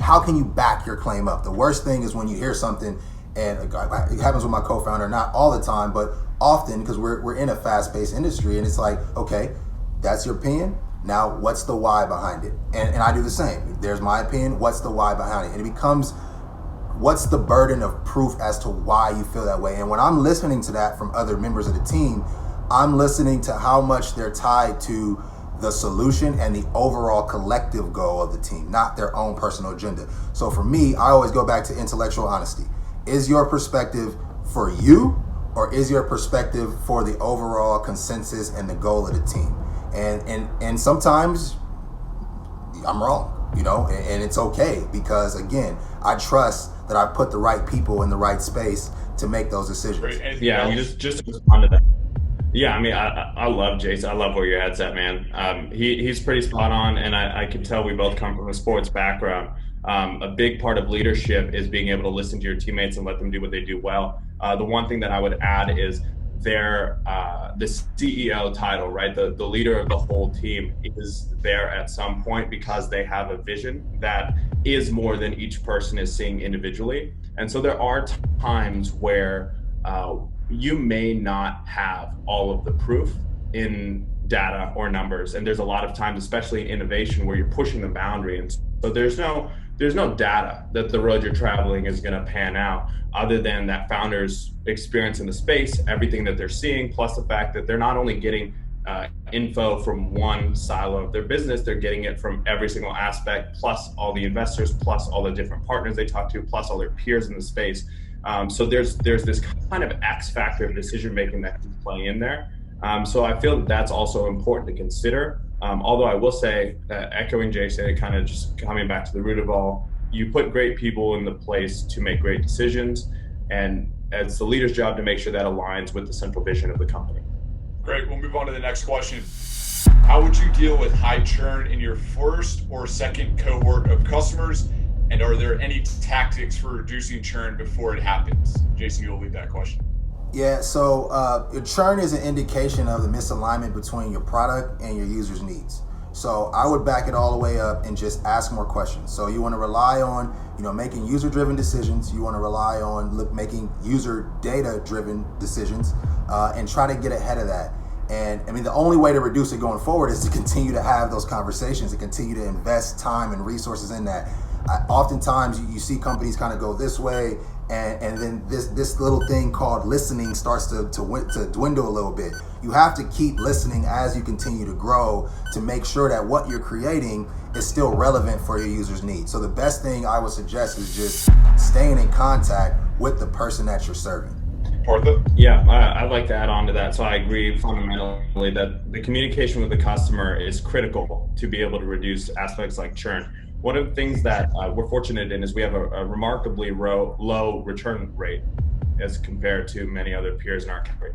S9: how can you back your claim up? The worst thing is when you hear something, and it happens with my co-founder, not all the time, but often, because we're in a fast-paced industry, and it's like, okay, that's your opinion. Now, what's the why behind it? And I do the same. There's my opinion. What's the why behind it? And it becomes, what's the burden of proof as to why you feel that way? And when I'm listening to that from other members of the team, I'm listening to how much they're tied to the solution and the overall collective goal of the team, not their own personal agenda. So for me, I always go back to intellectual honesty. Is your perspective for you, or is your perspective for the overall consensus and the goal of the team? And sometimes I'm wrong, and it's okay, because again, I trust that I put the right people in the right space to make those decisions.
S4: Great.
S10: Yeah, just to respond to that. Yeah, I mean, I love Jason. I love where your head's at, man. He's pretty spot on, and I can tell we both come from a sports background. A big part of leadership is being able to listen to your teammates and let them do what they do well. The one thing that I would add is the CEO title, right? The leader of the whole team is there at some point because they have a vision that is more than each person is seeing individually. And so there are times where you may not have all of the proof in data or numbers. And there's a lot of times, especially in innovation, where you're pushing the boundary. And so there's no data that the road you're traveling is going to pan out, other than that founder's experience in the space, everything that they're seeing, plus the fact that they're not only getting info from one silo of their business, they're getting it from every single aspect, plus all the investors, plus all the different partners they talk to, plus all their peers in the space. So there's this kind of X factor of decision making that can play in there. So I feel that that's also important to consider. Although I will say that echoing Jason, kind of just coming back to the root of all, you put great people in the place to make great decisions, and it's the leader's job to make sure that aligns with the central vision of the company.
S4: Great. We'll move on to the next question. How would you deal with high churn in your first or second cohort of customers? And are there any tactics for reducing churn before it happens? Jason, you'll lead that question.
S9: Yeah, so churn is an indication of the misalignment between your product and your users' needs. So I would back it all the way up and just ask more questions. So you want to rely on, making user-driven decisions. You want to rely on making user data-driven decisions, and try to get ahead of that. And I mean, the only way to reduce it going forward is to continue to have those conversations and continue to invest time and resources in that. Oftentimes you see companies kind of go this way, and then this little thing called listening starts to dwindle a little bit. You have to keep listening as you continue to grow to make sure that what you're creating is still relevant for your users' needs. So the best thing I would suggest is just staying in contact with the person that you're serving.
S4: Partha?
S10: Yeah, I'd like to add on to that. So I agree fundamentally that the communication with the customer is critical to be able to reduce aspects like churn. One of the things that we're fortunate in is we have a remarkably low return rate as compared to many other peers in our category.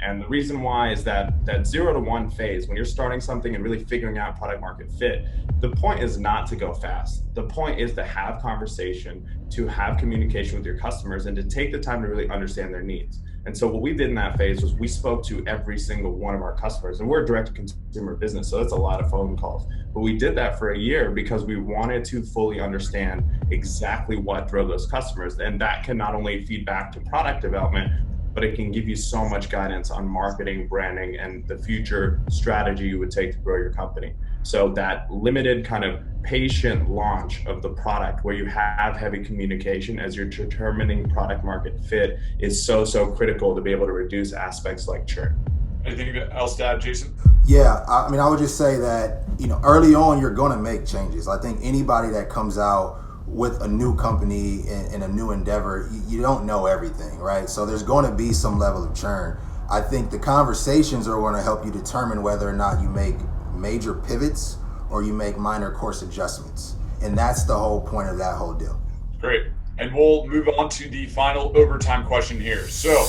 S10: And the reason why is that 0 to 1 phase, when you're starting something and really figuring out product market fit, the point is not to go fast. The point is to have conversation, to have communication with your customers, and to take the time to really understand their needs. And so what we did in that phase was we spoke to every single one of our customers, and we're a direct-to-consumer business, so that's a lot of phone calls. But we did that for a year because we wanted to fully understand exactly what drove those customers. And that can not only feed back to product development, but it can give you so much guidance on marketing, branding, and the future strategy you would take to grow your company. So that limited kind of patient launch of the product where you have heavy communication as you're determining product market fit is so critical to be able to reduce aspects like churn.
S4: Anything else to add, Jason?
S9: Yeah, I mean, I would just say that, early on, you're going to make changes. I think anybody that comes out with a new company and a new endeavor, you don't know everything, right? So there's going to be some level of churn. I think the conversations are going to help you determine whether or not you make major pivots or you make minor course adjustments. And that's the whole point of that whole deal.
S4: Great. And we'll move on to the final overtime question here. So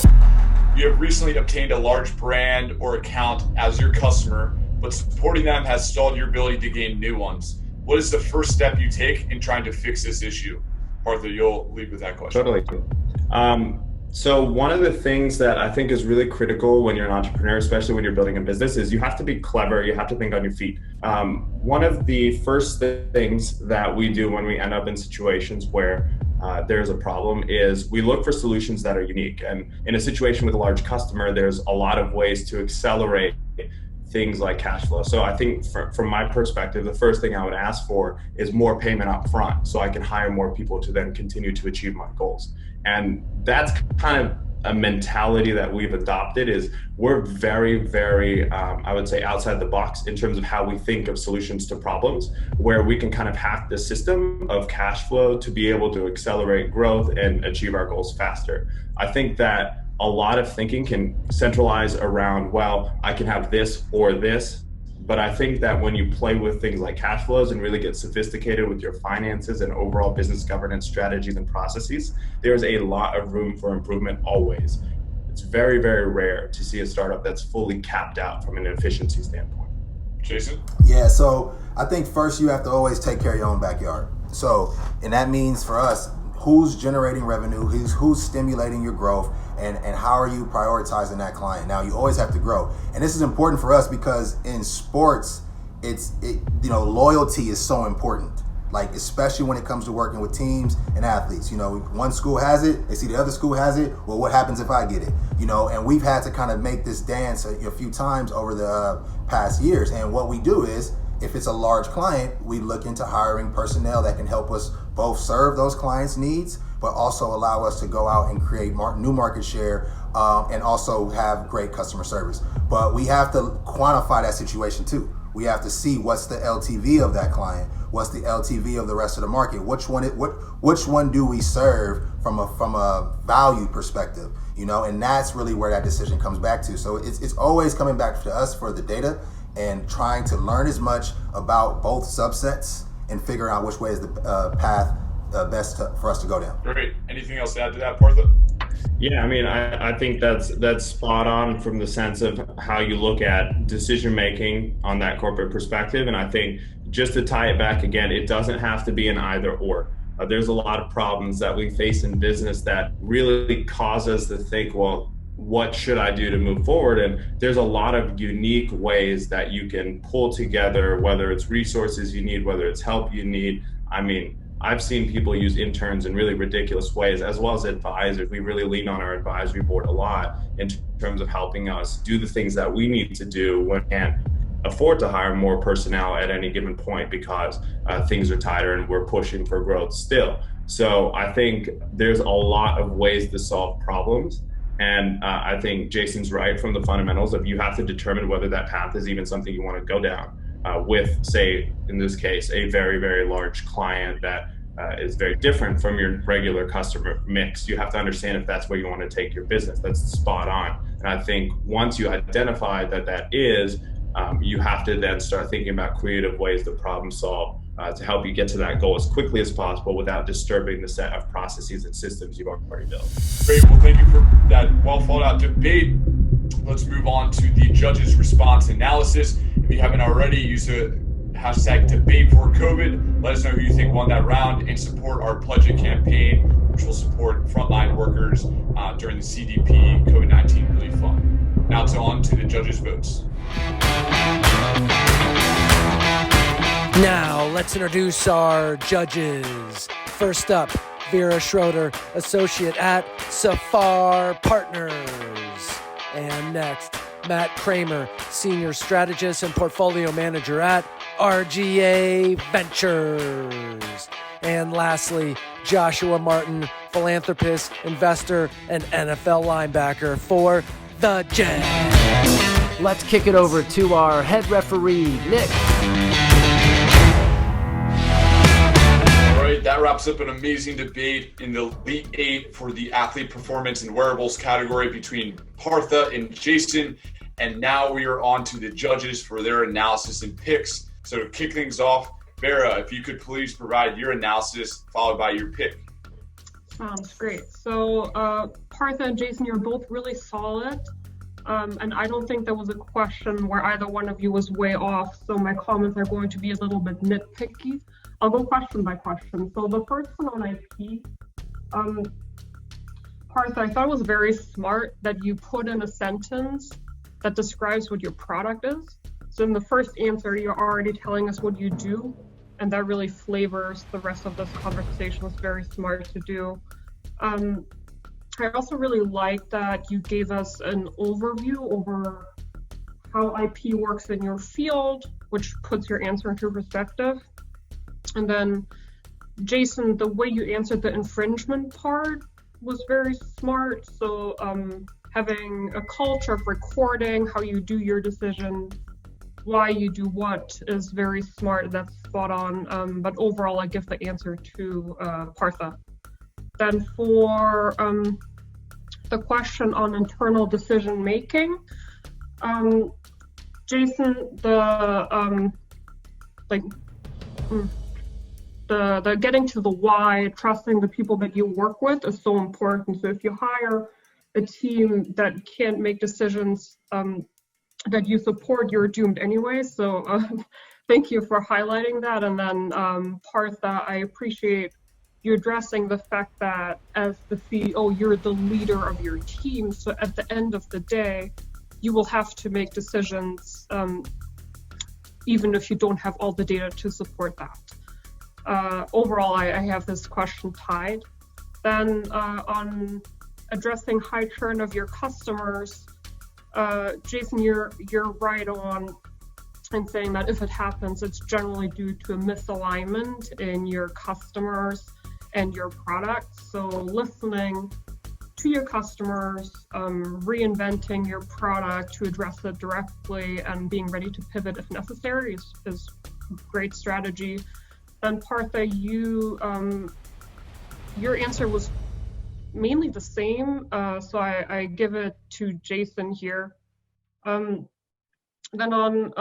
S4: you have recently obtained a large brand or account as your customer, but supporting them has stalled your ability to gain new ones. What is the first step you take in trying to fix this issue? Partha, you'll lead with that question.
S10: Totally. So one of the things that I think is really critical when you're an entrepreneur, especially when you're building a business, is you have to be clever. You have to think on your feet. One of the first things that we do when we end up in situations where there's a problem is we look for solutions that are unique. And in a situation with a large customer, there's a lot of ways to accelerate things like cash flow. So I think from my perspective, the first thing I would ask for is more payment up front so I can hire more people to then continue to achieve my goals. And that's kind of a mentality that we've adopted is we're very, I would say outside the box in terms of how we think of solutions to problems, where we can kind of hack the system of cash flow to be able to accelerate growth and achieve our goals faster. I think that a lot of thinking can centralize around, well, I can have this or this. But I think that when you play with things like cash flows and really get sophisticated with your finances and overall business governance strategies and processes, there's a lot of room for improvement always. It's very rare to see a startup that's fully capped out from an efficiency standpoint.
S4: Jason?
S9: Yeah, so I think first you have to always take care of your own backyard. So, and that means for us, who's generating revenue, who's stimulating your growth, and how are you prioritizing that client? Now, you always have to grow. And this is important for us because in sports, loyalty is so important. Like, especially when it comes to working with teams and athletes. One school has it, they see the other school has it, well, what happens if I get it? And we've had to kind of make this dance a few times over the past years. And what we do is, if it's a large client, we look into hiring personnel that can help us both serve those clients' needs, but also allow us to go out and create new market share and also have great customer service. But we have to quantify that situation too. We have to see what's the LTV of that client, what's the LTV of the rest of the market, which one do we serve from a value perspective, and that's really where that decision comes back to. So it's always coming back to us for the data and trying to learn as much about both subsets and figure out which way is the path best for us to go down.
S4: Great. Anything else to add to that, Partha?
S10: Yeah, I mean, I think that's spot on from the sense of how you look at decision making on that corporate perspective. And I think just to tie it back again, it doesn't have to be an either or. There's a lot of problems that we face in business that really cause us to think, well, what should I do to move forward? And there's a lot of unique ways that you can pull together, whether it's resources you need, whether it's help you need. I mean, I've seen people use interns in really ridiculous ways, as well as advisors. We really lean on our advisory board a lot in terms of helping us do the things that we need to do when we can't afford to hire more personnel at any given point because things are tighter and we're pushing for growth still. So I think there's a lot of ways to solve problems. And I think Jason's right from the fundamentals of you have to determine whether that path is even something you want to go down. With, say, in this case, a very, very large client that is very different from your regular customer mix. You have to understand if that's where you want to take your business. That's spot on. And I think once you identify that is, you have to then start thinking about creative ways to problem solve to help you get to that goal as quickly as possible without disturbing the set of processes and systems you've already built.
S4: Great. Well, thank you for that well thought out debate. Let's move on to the judges' response analysis. If you haven't already, use the hashtag debate for COVID. Let us know who you think won that round and support our Pledge It campaign, which will support frontline workers during the CDP COVID-19 Relief Fund. Now on to the judges' votes.
S1: Now, let's introduce our judges. First up, Vera Schroeder, associate at Safar Partners. And next, Matt Kramer, senior strategist and portfolio manager at RGA Ventures. And lastly, Joshua Martin, philanthropist, investor, and NFL linebacker for the Jets. Let's kick it over to our head referee, Nick.
S4: That wraps up an amazing debate in the Elite 8 for the athlete performance and wearables category between Partha and Jason. And now we are on to the judges for their analysis and picks. So to kick things off, Vera, if you could please provide your analysis followed by your pick.
S11: Sounds great. So Partha and Jason, you're both really solid. And I don't think there was a question where either one of you was way off. So my comments are going to be a little bit nitpicky. I'll go question by question. So the first one on IP, Partha, I thought it was very smart that you put in a sentence that describes what your product is. So in the first answer, you're already telling us what you do, and that really flavors the rest of this conversation. It's very smart to do. I also really like that you gave us an overview over how IP works in your field, which puts your answer into perspective. And then, Jason, the way you answered the infringement part was very smart. So having a culture of recording how you do your decision, why you do what is very smart. That's spot on. But overall, I give the answer to Partha. Then for the question on internal decision making, Jason, the getting to the why, trusting the people that you work with is so important. So if you hire a team that can't make decisions that you support, you're doomed anyway. So thank you for highlighting that. And then Partha, I appreciate you addressing the fact that as the CEO, you're the leader of your team. So at the end of the day, you will have to make decisions even if you don't have all the data to support that. Overall, I have this question tied. Then on addressing high churn of your customers, Jason, you're right on in saying that if it happens, it's generally due to a misalignment in your customers and your products. So listening to your customers, reinventing your product to address it directly, and being ready to pivot if necessary is great strategy. And Partha, your answer was mainly the same, so I give it to Jason here. Then on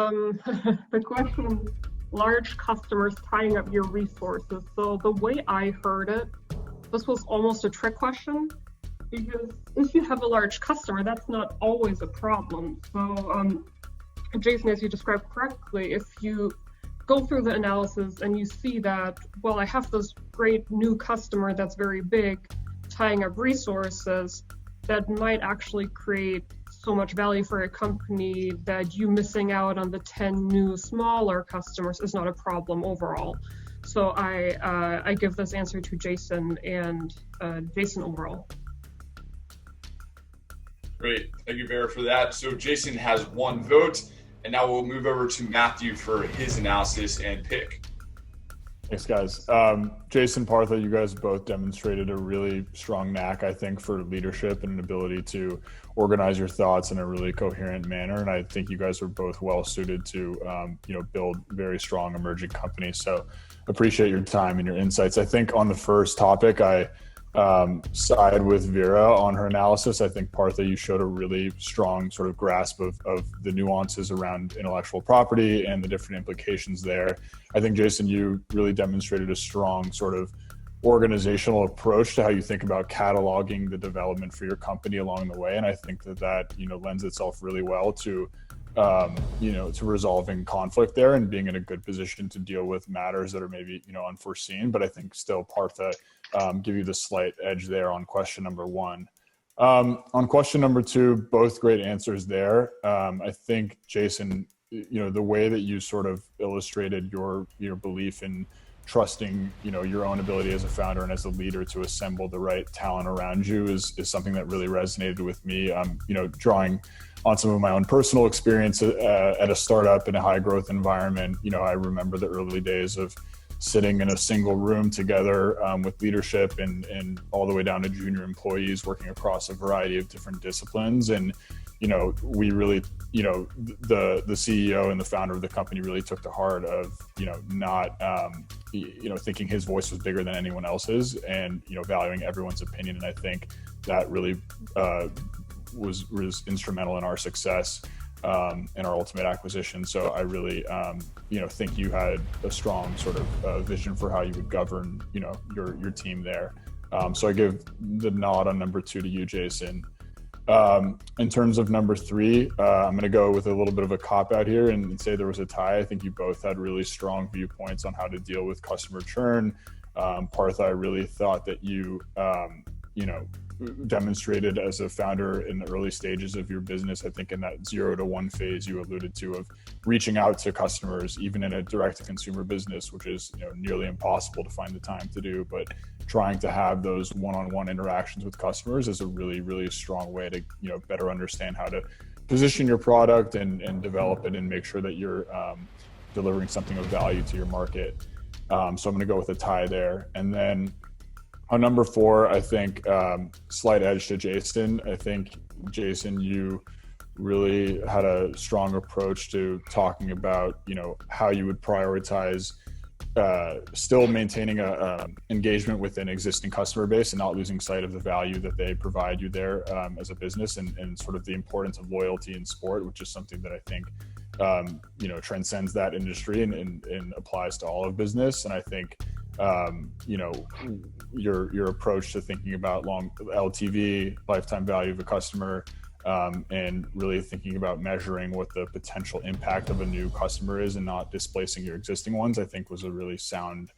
S11: the question, large customers tying up your resources. So the way I heard it, this was almost a trick question, because if you have a large customer, that's not always a problem. So Jason, as you described correctly, if you go through the analysis and you see that, well, I have this great new customer that's very big, tying up resources, that might actually create so much value for a company that you missing out on the 10 new smaller customers is not a problem overall. So I give this answer to Jason and Jason overall.
S4: Great. Thank you, Vera, for that. So Jason has 1 vote, and now we'll move over to Matthew for his analysis and pick.
S12: Thanks, guys. Jason, Partha, you guys both demonstrated a really strong knack, I think, for leadership and an ability to organize your thoughts in a really coherent manner. And I think you guys are both well suited to, build very strong emerging companies. So appreciate your time and your insights. I think on the first topic, I side with Vera on her analysis. I think, Partha, you showed a really strong sort of grasp of the nuances around intellectual property and the different implications there. I think, Jason, you really demonstrated a strong sort of organizational approach to how you think about cataloging the development for your company along the way. And I think that lends itself really well to to resolving conflict there and being in a good position to deal with matters that are maybe, unforeseen. But I think still Partha give you the slight edge there on question number 1. On question number 2, both great answers there. I think, Jason, the way that you sort of illustrated your belief in trusting, your own ability as a founder and as a leader to assemble the right talent around you is something that really resonated with me. Drawing on some of my own personal experience at a startup in a high growth environment, I remember the early days of sitting in a single room together with leadership and all the way down to junior employees working across a variety of different disciplines. And, we really, the CEO and the founder of the company really took to heart of, not, thinking his voice was bigger than anyone else's and, valuing everyone's opinion. And I think that really was instrumental in our success in our ultimate acquisition. So I really, think you had a strong sort of vision for how you would govern, your team there. So I give the nod on number 2 to you, Jason. In terms of number 3, I'm going to go with a little bit of a cop out here and say there was a tie. I think you both had really strong viewpoints on how to deal with customer churn. Partha, I really thought that you, demonstrated as a founder in the early stages of your business. I think in that 0 to 1 phase you alluded to of reaching out to customers, even in a direct to consumer business, which is nearly impossible to find the time to do, but trying to have those one-on-one interactions with customers is a really, really strong way to better understand how to position your product and develop it and make sure that you're delivering something of value to your market. So I'm going to go with a tie there. And then on number 4, I think slight edge to Jason. I think, Jason, you really had a strong approach to talking about, how you would prioritize still maintaining a engagement with an existing customer base and not losing sight of the value that they provide you there as a business and sort of the importance of loyalty in sport, which is something that I think transcends that industry and applies to all of business. And I think your approach to thinking about long LTV, lifetime value of a customer, and really thinking about measuring what the potential impact of a new customer is and not displacing your existing ones, I think was a really sound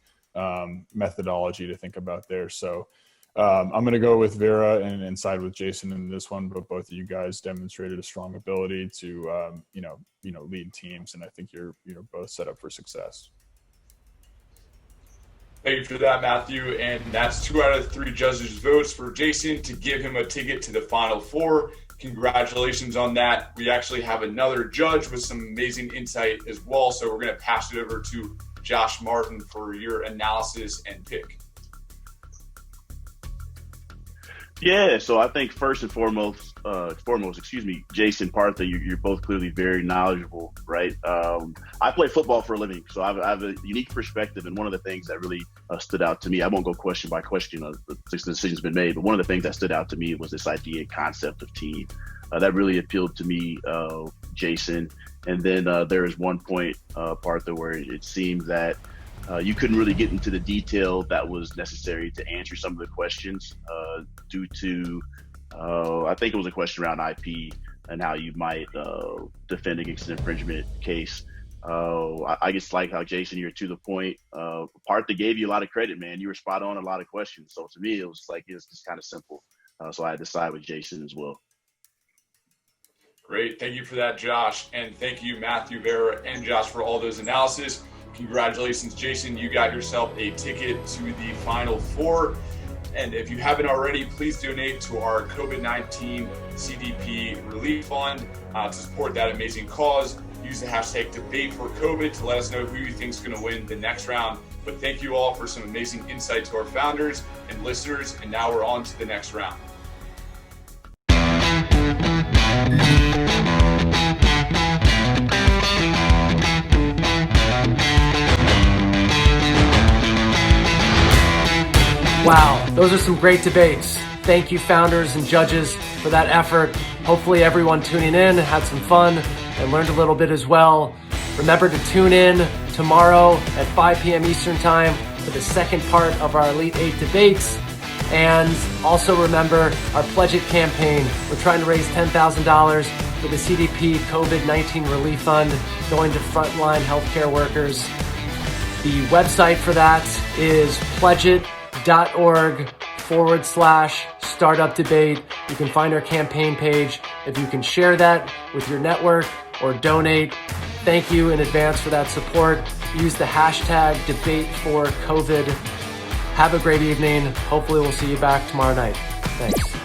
S12: methodology to think about there. So I'm going to go with Vera and side with Jason in this one, but both of you guys demonstrated a strong ability to lead teams, and I think you're both set up for success.
S4: Thank you for that, Matthew. And that's 2 out of 3 judges' votes for Jason to give him a ticket to the Final Four. Congratulations on that. We actually have another judge with some amazing insight as well. So we're going to pass it over to Josh Martin for your analysis and pick.
S13: Yeah, so I think first and foremost, Jason, Partha, you're both clearly very knowledgeable, right? I play football for a living, so I have a unique perspective, and one of the things that really stood out to me, I won't go question by question, the decision's been made, but one of the things that stood out to me was this idea and concept of team. That really appealed to me Jason. And then there is one point, Partha, where it seemed that you couldn't really get into the detail that was necessary to answer some of the questions due to, I think it was a question around IP and how you might defend against an infringement case. I just like how, Jason, you're to the point. Partha gave you a lot of credit, man. You were spot on a lot of questions. So to me, it was just kind of simple. So I had to side with Jason as well.
S4: Great. Thank you for that, Josh. And thank you, Matthew, Vera, and Josh, for all those analysis. Congratulations, Jason. You got yourself a ticket to the Final Four. And if you haven't already, please donate to our COVID-19 CDP Relief Fund to support that amazing cause. Use the hashtag #DebateForCovid to let us know who you think is going to win the next round. But thank you all for some amazing insight to our founders and listeners. And now we're on to the next round.
S1: Wow, those are some great debates. Thank you, founders and judges, for that effort. Hopefully everyone tuning in had some fun and learned a little bit as well. Remember to tune in tomorrow at 5 p.m. Eastern Time for the second part of our Elite 8 debates. And also remember our Pledge It campaign. We're trying to raise $10,000 for the CDP COVID-19 Relief Fund going to frontline healthcare workers. The website for that is pledgeit.org/startup debate. You can find our campaign page. If you can share that with your network or donate, thank you in advance for that support. Use the hashtag #DebateForCovid. Have a great evening. Hopefully we'll see you back tomorrow night. Thanks.